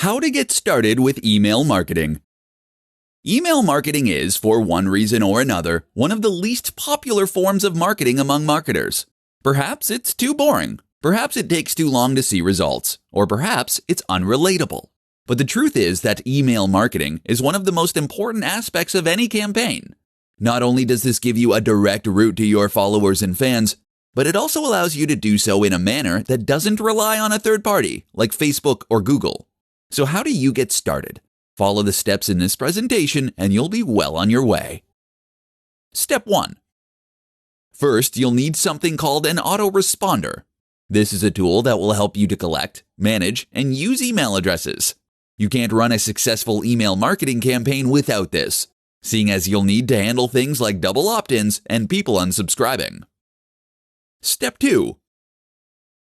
How to get started with email marketing. Email marketing is, for one reason or another, one of the least popular forms of marketing among marketers. Perhaps it's too boring, perhaps it takes too long to see results, or perhaps it's unrelatable. But the truth is that email marketing is one of the most important aspects of any campaign. Not only does this give you a direct route to your followers and fans, but it also allows you to do so in a manner that doesn't rely on a third party, like Facebook or Google. So how do you get started? Follow the steps in this presentation and you'll be well on your way. Step 1. First, you'll need something called an autoresponder. This is a tool that will help you to collect, manage, and use email addresses. You can't run a successful email marketing campaign without this, seeing as you'll need to handle things like double opt-ins and people unsubscribing. Step 2.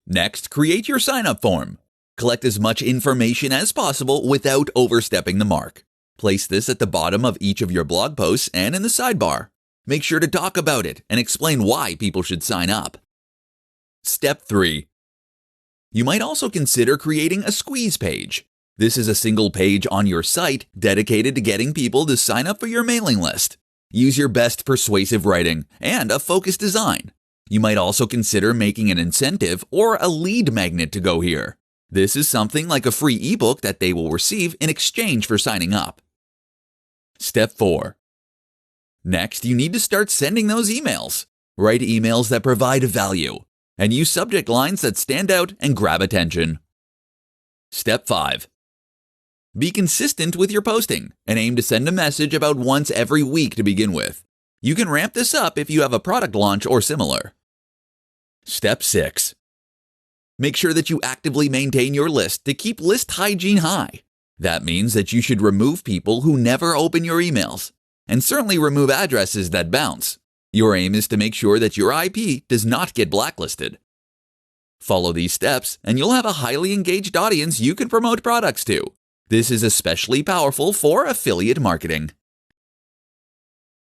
Next, create your sign-up form. Collect as much information as possible without overstepping the mark. Place this at the bottom of each of your blog posts and in the sidebar. Make sure to talk about it and explain why people should sign up. Step 3. You might also consider creating a squeeze page. This is a single page on your site dedicated to getting people to sign up for your mailing list. Use your best persuasive writing and a focused design. You might also consider making an incentive or a lead magnet to go here. This is something like a free ebook that they will receive in exchange for signing up. Step 4. Next, you need to start sending those emails. Write emails that provide value and use subject lines that stand out and grab attention. Step 5. Be consistent with your posting and aim to send a message about once every week to begin with. You can ramp this up if you have a product launch or similar. Step 6. Make sure that you actively maintain your list to keep list hygiene high. That means that you should remove people who never open your emails, and certainly remove addresses that bounce. Your aim is to make sure that your IP does not get blacklisted. Follow these steps, and you'll have a highly engaged audience you can promote products to. This is especially powerful for affiliate marketing.